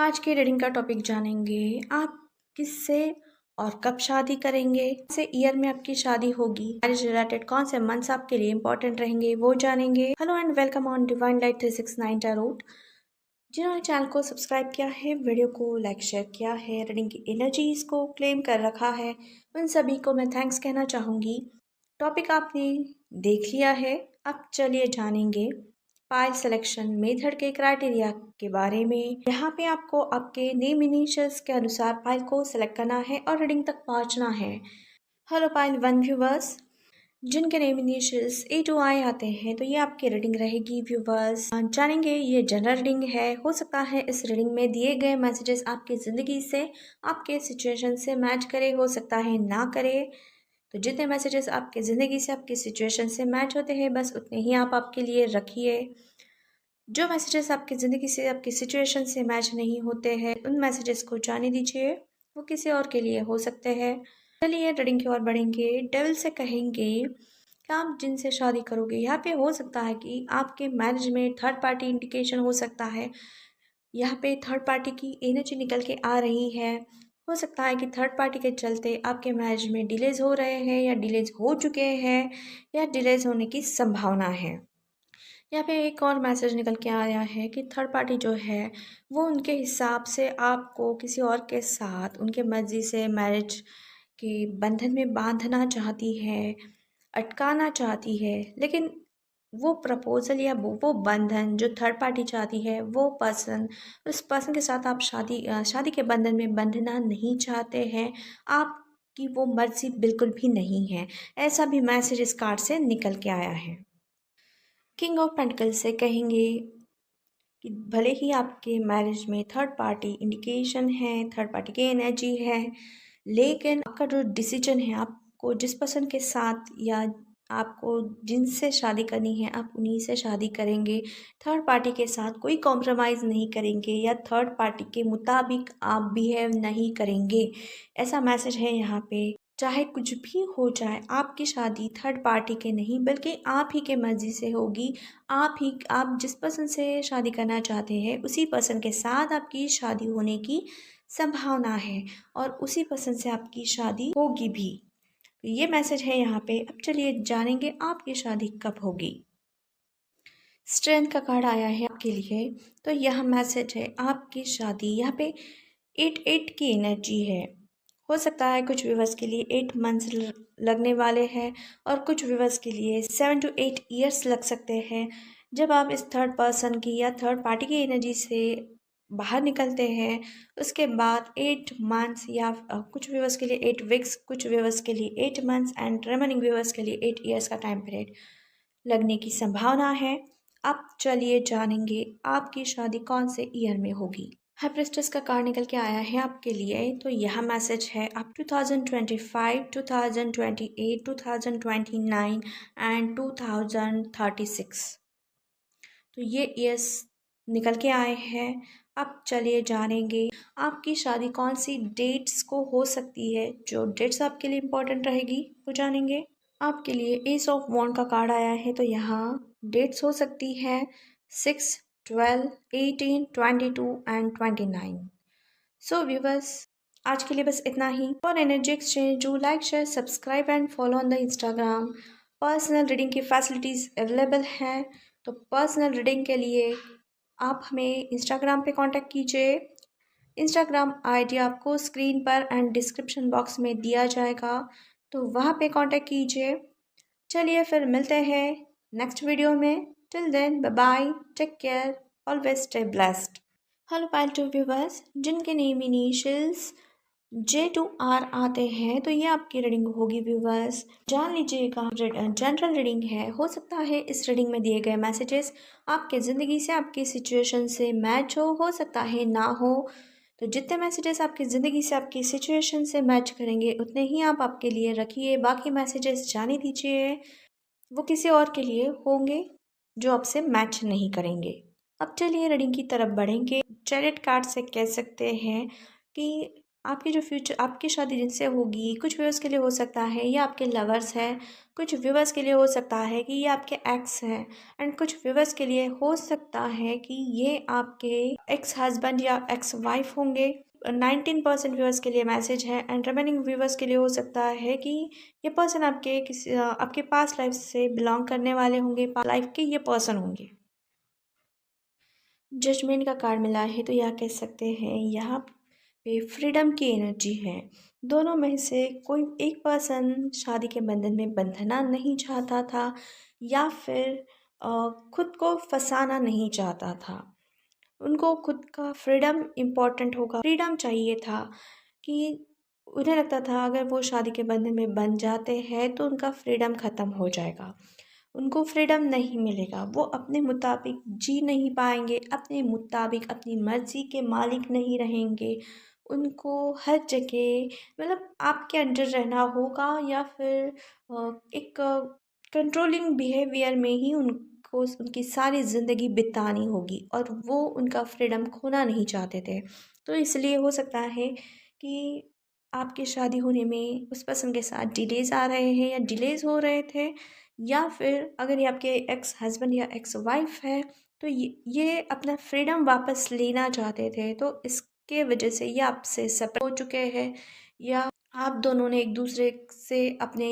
आज की रीडिंग का टॉपिक जानेंगे आप किससे और कब शादी करेंगे, कौन से ईयर में आपकी शादी होगी, मैरिज रिलेटेड कौन से मंथ्स आपके लिए इंपॉर्टेंट रहेंगे वो जानेंगे। Hello and welcome on divine light 369 tarot. जिन्होंने चैनल को सब्सक्राइब किया है, वीडियो को लाइक शेयर किया है, रीडिंग की एनर्जीज को क्लेम कर रखा है, उन सभी को मैं थैंक्स कहना चाहूँगी। टॉपिक आपने देख लिया है, अब चलिए जानेंगे फाइल सिलेक्शन मेथड के क्राइटेरिया के बारे में। यहाँ पे आपको आपके नेम इनिशियल्स के अनुसार फाइल को सिलेक्ट करना है और रीडिंग तक पहुँचना है। हेलो फाइल 1 व्यूवर्स, जिनके name initials A to I आते हैं तो ये आपकी रीडिंग रहेगी। व्यूवर्स जानेंगे, ये जनरल रीडिंग है। हो सकता है इस रीडिंग में दिए गए मैसेजेस आपकी ज़िंदगी से, आपके सिचुएशन से मैच करे, हो सकता है ना करे। तो जितने मैसेजेस आपकी ज़िंदगी से, आपकी सिचुएशन से मैच होते हैं, बस उतने ही आप आपके लिए रखिए। जो मैसेजेस आपकी ज़िंदगी से, आपकी सिचुएशन से मैच नहीं होते हैं, उन मैसेजेस को जाने दीजिए, वो किसी और के लिए हो सकते हैं। चलिए रीडिंग की ओर बढ़ेंगे। डेविल से कहेंगे कि आप जिनसे शादी करोगे, यहाँ पे हो सकता है कि आपके मैरिज में थर्ड पार्टी इंडिकेशन हो सकता है। यहाँ पे थर्ड पार्टी की एनर्जी निकल के आ रही है। हो सकता है कि थर्ड पार्टी के चलते आपके मैरिज में डिलेज हो रहे हैं, या डिलेज हो चुके हैं, या डिलेज होने की संभावना है। यहाँ पे एक और मैसेज निकल के आया है कि थर्ड पार्टी जो है वो उनके हिसाब से आपको किसी और के साथ उनके मर्जी से मैरिज के बंधन में बांधना चाहती है, अटकाना चाहती है। लेकिन वो प्रपोजल या वो बंधन जो थर्ड पार्टी चाहती है, वो पर्सन, उस पर्सन के साथ आप शादी के बंधन में बंधना नहीं चाहते हैं। आपकी वो मर्जी बिल्कुल भी नहीं है। ऐसा भी मैसेज इस कार्ड से निकल के आया है। किंग ऑफ पेंटिकल्स से कहेंगे कि भले ही आपके मैरिज में थर्ड पार्टी इंडिकेशन है, थर्ड पार्टी की एनर्जी है, लेकिन आपका जो डिसीजन है, आपको जिस पर्सन के साथ या आपको जिनसे शादी करनी है, आप उन्हीं से शादी करेंगे। थर्ड पार्टी के साथ कोई कॉम्प्रोमाइज़ नहीं करेंगे, या थर्ड पार्टी के मुताबिक आप बिहेव नहीं करेंगे। ऐसा मैसेज है यहाँ पे। चाहे कुछ भी हो जाए, आपकी शादी थर्ड पार्टी के नहीं बल्कि आप ही के मर्जी से होगी। आप जिस पर्सन से शादी करना चाहते हैं, उसी पर्सन के साथ आपकी शादी होने की संभावना है, और उसी पर्सन से आपकी शादी होगी भी। तो ये मैसेज है यहाँ पे। अब चलिए जानेंगे आपकी शादी कब होगी। स्ट्रेंथ का कार्ड आया है आपके लिए, तो यह मैसेज है आपकी शादी। यहाँ पे 8 की एनर्जी है। हो सकता है कुछ व्यूवर्स के लिए 8 मंथ्स लगने वाले हैं, और कुछ व्यूवर्स के लिए 7 to 8 ईयर्स लग सकते हैं। जब आप इस थर्ड पर्सन की या थर्ड पार्टी की एनर्जी से बाहर निकलते हैं, उसके बाद 8 मंथ्स या कुछ व्यूवर्स के लिए 8 वीक्स, कुछ व्यूवर्स के लिए 8 मंथ्स एंड रिमेनिंग व्यूवर्स के लिए 8 ईयर्स का टाइम पीरियड लगने की संभावना है। अब चलिए जानेंगे आपकी शादी कौन से ईयर में होगी। हाई प्रेस्टिस का कार्ड निकल के आया है आपके लिए, तो यह मैसेज है आप 2025, 2028, 2029 एंड 2036। तो ये ईयर्स निकल के आए हैं। अब चलिए जानेंगे आपकी शादी कौन सी डेट्स को हो सकती है। जो डेट्स आपके लिए इम्पोर्टेंट रहेगी वो जानेंगे। आपके लिए एस ऑफ वॉन्ड का कार्ड आया है, तो यहाँ डेट्स हो सकती है 6, 12, 18, 22 एंड 29। सो व्यूवर्स, आज के लिए बस इतना ही। For energy exchange do like, share, subscribe and follow on the Instagram. Personal reading की फैसिलिटीज़ अवेलेबल हैं, तो पर्सनल रीडिंग के लिए आप हमें इंस्टाग्राम पे कांटेक्ट कीजिए। इंस्टाग्राम आईडी आपको स्क्रीन पर एंड डिस्क्रिप्शन बॉक्स में दिया जाएगा, तो वहाँ पे कांटेक्ट कीजिए। चलिए फिर मिलते हैं नेक्स्ट वीडियो में। Till then bye bye, take care, always stay blessed. Hello pile two viewers, जिनके name initials J to R आते हैं, तो ये आपकी रीडिंग होगी। व्यूवर्स जान लीजिएगा, जनरल रीडिंग है। हो सकता है इस रीडिंग में दिए गए मैसेजेस आपके ज़िंदगी से, आपकी सिचुएशन से मैच हो सकता है ना हो। तो जितने मैसेजेस आपकी ज़िंदगी से, आपकी सिचुएशन से मैच करेंगे, उतने ही आप आपके लिए रखिए। बाकी मैसेजेस जाने दीजिए, वो किसी और के लिए होंगे जो आपसे मैच नहीं करेंगे। अब चलिए रीडिंग की तरफ बढ़ेंगे। चैरिट कार्ड से कह सकते हैं कि आपकी जो फ्यूचर आपकी शादी जिनसे होगी, कुछ व्यूअर्स के लिए हो सकता है ये आपके लवर्स हैं, कुछ व्यूअर्स के लिए हो सकता है कि ये आपके एक्स हैं, एंड कुछ व्यूअर्स के लिए हो सकता है कि ये आपके एक्स हस्बैंड या एक्स वाइफ होंगे। 19% व्यूअर्स के लिए मैसेज है, एंड रिमेनिंग व्यूअर्स के लिए हो सकता है कि ये पर्सन आपके पास लाइफ से बिलोंग करने वाले होंगे, लाइफ के ये पर्सन होंगे। जजमेंट का कार्ड मिला है तो यह कह सकते हैं यहाँ पे फ्रीडम की एनर्जी है। दोनों में से कोई एक पर्सन शादी के बंधन में बंधना नहीं चाहता था, या फिर खुद को फंसाना नहीं चाहता था। उनको खुद का फ्रीडम इम्पोर्टेंट होगा, फ्रीडम चाहिए था कि उन्हें लगता था अगर वो शादी के बंधन में बंध जाते हैं तो उनका फ्रीडम ख़त्म हो जाएगा, उनको फ्रीडम नहीं मिलेगा, वो अपने मुताबिक जी नहीं पाएंगे, अपने मुताबिक अपनी मर्ज़ी के मालिक नहीं रहेंगे। उनको हर जगह मतलब आपके अंडर रहना होगा, या फिर एक कंट्रोलिंग बिहेवियर में ही उनको उनकी सारी ज़िंदगी बितानी होगी, और वो उनका फ्रीडम खोना नहीं चाहते थे। तो इसलिए हो सकता है कि आपकी शादी होने में उस पर्सन के साथ डिलेज़ आ रहे हैं या डिलेज़ हो रहे थे, या फिर अगर ये आपके एक्स हस्बैंड या एक्स वाइफ है तो ये अपना फ्रीडम वापस लेना चाहते थे, तो इसके वजह से ये आपसे सेपरेट हो चुके हैं, या आप दोनों ने एक दूसरे से अपने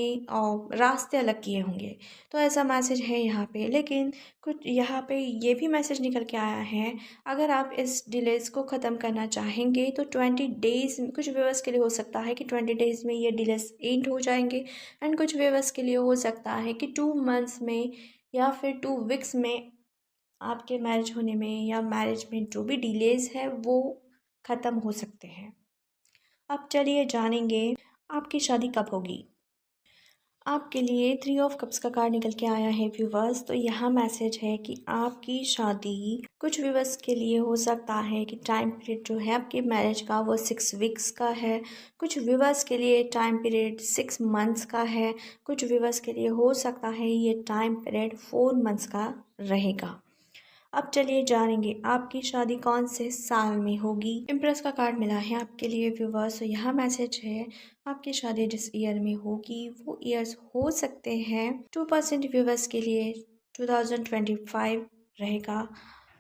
रास्ते अलग किए होंगे। तो ऐसा मैसेज है यहाँ पे, लेकिन कुछ यहाँ पे ये भी मैसेज निकल के आया है, अगर आप इस डिलेज़ को ख़त्म करना चाहेंगे तो 20 डेज़, कुछ व्यूअर्स के लिए हो सकता है कि 20 डेज़ में ये डिलेज़ एंड हो जाएंगे, एंड कुछ व्यूअर्स के लिए हो सकता है कि 2 मंथ्स में या फिर 2 वीक्स में आपके मैरिज होने में या मैरिज में जो भी डिलेज़ है वो ख़त्म हो सकते हैं। अब चलिए जानेंगे आपकी शादी कब होगी। आपके लिए 3 ऑफ कप्स का कार्ड निकल के आया है व्यूवर्स। तो यहाँ मैसेज है कि आपकी शादी कुछ व्यूवर्स के लिए हो सकता है कि टाइम पीरियड जो है आपके मैरिज का वो 6 वीक्स का है, कुछ व्यूवर्स के लिए टाइम पीरियड 6 मंथ्स का है, कुछ व्यूवर्स के लिए हो सकता है ये टाइम पीरियड 4 मंथ्स का रहेगा। अब चलिए जानेंगे आपकी शादी कौन से साल में होगी। इम्प्रेस का कार्ड मिला है आपके लिए व्यूवर्स। तो यहाँ मैसेज है आपकी शादी जिस ईयर में होगी वो ईयर्स हो सकते हैं। 2% व्यूवर्स के लिए 2025 रहेगा,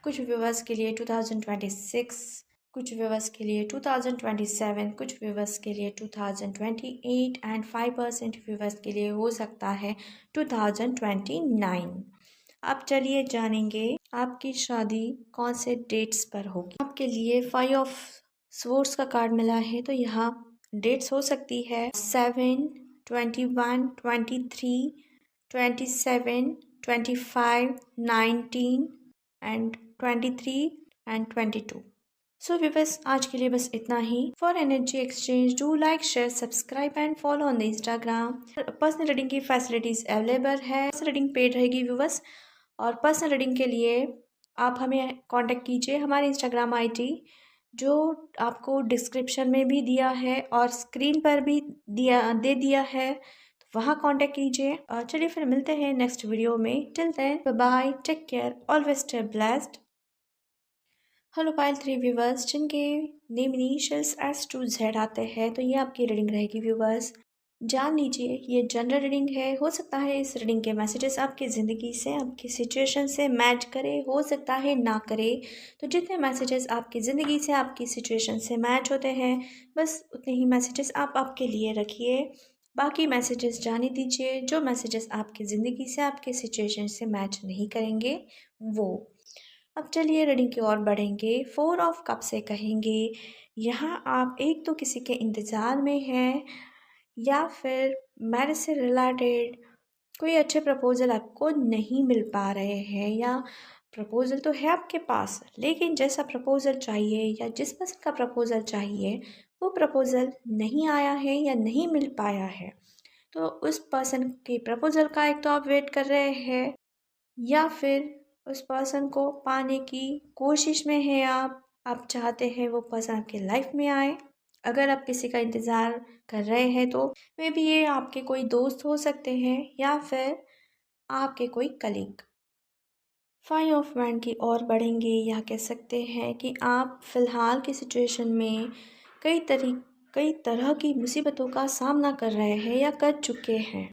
कुछ व्यूवर्स के लिए 2026, कुछ व्यूवर्स के लिए 2027, कुछ व्यूवर्स के लिए 2028, एंड 5% व्यूवर्स के लिए हो सकता है 2029। अब चलिए जानेंगे आपकी शादी कौन से डेट्स पर होगी। आपके लिए 5 ऑफ स्वॉर्ड्स का कार्ड मिला है। तो यहाँ डेट्स हो सकती है 7, 21, 23, 27, 25, 19 एंड 23 एंड 22। सो व्यूअर्स, आज के लिए बस इतना ही। For energy exchange do like, share, subscribe and follow on the Instagram. Personal reading की फैसिलिटीज अवेलेबल है, पर्सनल रीडिंग पेड रहेगी व्यूअर्स, और पर्सनल रीडिंग के लिए आप हमें कांटेक्ट कीजिए। हमारी इंस्टाग्राम आईडी जो आपको डिस्क्रिप्शन में भी दिया है और स्क्रीन पर भी दिया है, तो वहाँ कांटेक्ट कीजिए। और चलिए फिर मिलते हैं नेक्स्ट वीडियो में। Till then bye bye, take care, always stay blessed. Hello pile 3 viewers जिनके name initials S to Z आते हैं, तो ये आपकी रीडिंग रहेगी व्यूवर्स। जान लीजिए ये जनरल रीडिंग है, हो सकता है इस रीडिंग के मैसेजेस आपकी ज़िंदगी से, आपकी सिचुएशन से मैच करे, हो सकता है ना करे। तो जितने मैसेजेस आपकी ज़िंदगी से, आपकी सिचुएशन से मैच होते हैं, बस उतने ही मैसेजेस आप आपके लिए रखिए। बाकी मैसेजेस जाने दीजिए। जो मैसेजेस आपकी ज़िंदगी से, आपके सिचुएशन से मैच नहीं करेंगे वो। अब चलिए रीडिंग की ओर बढ़ेंगे। 4 ऑफ कप से कहेंगे यहाँ आप एक तो किसी के इंतज़ार में हैं, या फिर मैरिज से रिलेटेड कोई अच्छे प्रपोज़ल आपको नहीं मिल पा रहे हैं, या प्रपोज़ल तो है आपके पास लेकिन जैसा प्रपोज़ल चाहिए या जिस पर्सन का प्रपोज़ल चाहिए वो प्रपोज़ल नहीं आया है या नहीं मिल पाया है। तो उस पर्सन के प्रपोज़ल का एक तो आप वेट कर रहे हैं, या फिर उस पर्सन को पाने की कोशिश में है आप चाहते हैं वो पर्सन आपकी लाइफ में आए। अगर आप किसी का इंतज़ार कर रहे हैं तो मे बी ये आपके कोई दोस्त हो सकते हैं, या फिर आपके कोई कलीग। 5 ऑफ वैंड की ओर बढ़ेंगे, या कह सकते हैं कि आप फ़िलहाल की सिचुएशन में कई तरह की मुसीबतों का सामना कर रहे हैं या कर चुके हैं।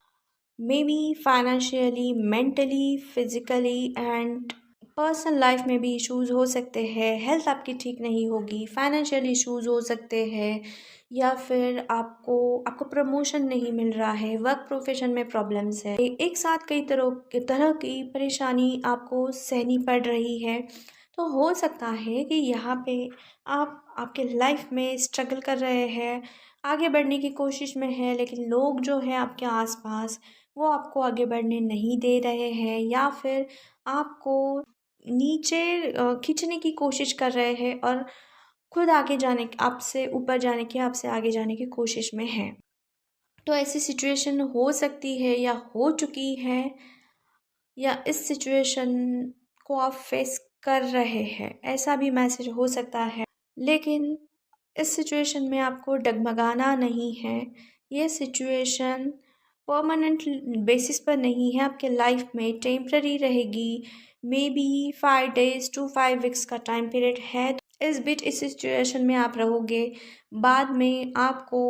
May be financially, mentally, physically and personal life में भी इश्यूज हो सकते हैं। हेल्थ आपकी ठीक नहीं होगी, फाइनेंशियल इश्यूज हो सकते हैं, या फिर आपको आपको प्रमोशन नहीं मिल रहा है, वर्क प्रोफेशन में प्रॉब्लम्स है। एक साथ कई तरह की परेशानी आपको सहनी पड़ रही है। तो हो सकता है कि यहाँ पे आप आपके लाइफ में स्ट्रगल कर रहे हैं, आगे बढ़ने की कोशिश में है, लेकिन लोग जो है आपके आसपास वो आपको आगे बढ़ने नहीं दे रहे हैं, या फिर आपको नीचे खींचने की कोशिश कर रहे हैं और खुद आगे जाने आपसे ऊपर जाने की, आपसे आगे जाने की कोशिश में हैं। तो ऐसी सिचुएशन हो सकती है या हो चुकी है, या इस सिचुएशन को आप फेस कर रहे हैं, ऐसा भी मैसेज हो सकता है। लेकिन इस सिचुएशन में आपको डगमगाना नहीं है। ये सिचुएशन परमानेंट बेसिस पर नहीं है, आपके लाइफ में टेम्प्ररी रहेगी। May be 5 days to 5 weeks का टाइम पीरियड है। तो इस बीच इस सिचुएशन में आप रहोगे, बाद में आपको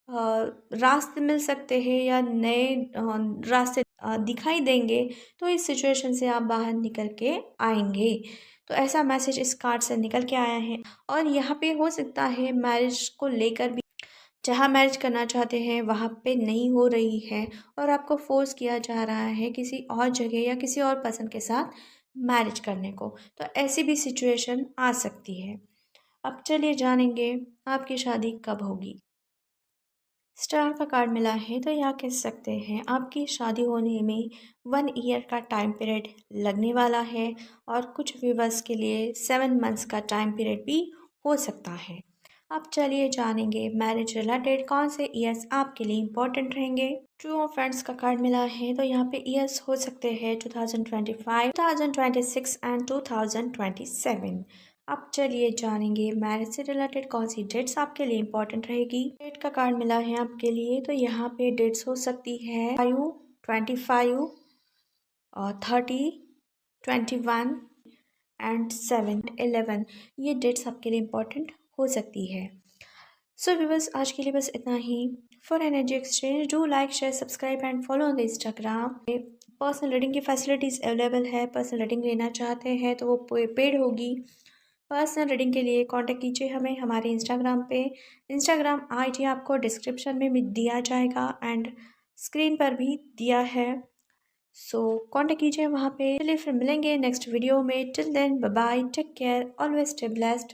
रास्ते मिल सकते हैं या नए रास्ते दिखाई देंगे, तो इस सिचुएशन से आप बाहर निकल के आएंगे। तो ऐसा मैसेज इस कार्ड से निकल के आया है। और यहाँ पे हो सकता है मैरिज को लेकर भी, जहाँ मैरिज करना चाहते हैं वहाँ पे नहीं हो रही है और आपको फोर्स किया जा रहा है किसी और जगह या किसी और पर्सन के साथ मैरिज करने को। तो ऐसी भी सिचुएशन आ सकती है। अब चलिए जानेंगे आपकी शादी कब होगी। स्टार का कार्ड मिला है तो यहाँ कह सकते हैं आपकी शादी होने में 1 year का टाइम पीरियड लगने वाला है, और कुछ व्यूवर्स के लिए 7 months का टाइम पीरियड भी हो सकता है। अब चलिए जानेंगे मैरिज रिलेटेड कौन से ईयर्स आपके लिए इम्पोर्टेंट रहेंगे। ट्रू ऑफ फ्रेंड्स का कार्ड मिला है तो यहाँ पे ईयर्स हो सकते हैं 2025, 2026 एंड 2027। अब चलिए जानेंगे मैरिज से रिलेटेड कौन सी डेट्स आपके लिए इम्पोर्टेंट रहेगी। डेट का कार्ड मिला है आपके लिए तो यहाँ पे डेट्स हो सकती है 5, 25 और 30, 21 एंड 7, 11। ये डेट्स आपके लिए इम्पोर्टेंट हो सकती है। सो व्यूअर्स, आज के लिए बस इतना ही। For energy exchange do like, share, subscribe and follow on the Instagram. Personal reading की फैसिलिटीज़ अवेलेबल है। पर्सनल रीडिंग लेना चाहते हैं तो वो पेड होगी। पर्सनल रीडिंग के लिए कांटेक्ट कीजिए हमें हमारे इंस्टाग्राम पे। इंस्टाग्राम आईडी आपको डिस्क्रिप्शन में भी दिया जाएगा एंड स्क्रीन पर भी दिया है। सो कांटेक्ट कीजिए वहाँ पे। चलिए फिर मिलेंगे नेक्स्ट वीडियो में। Till then bye bye, take care, always stay blessed.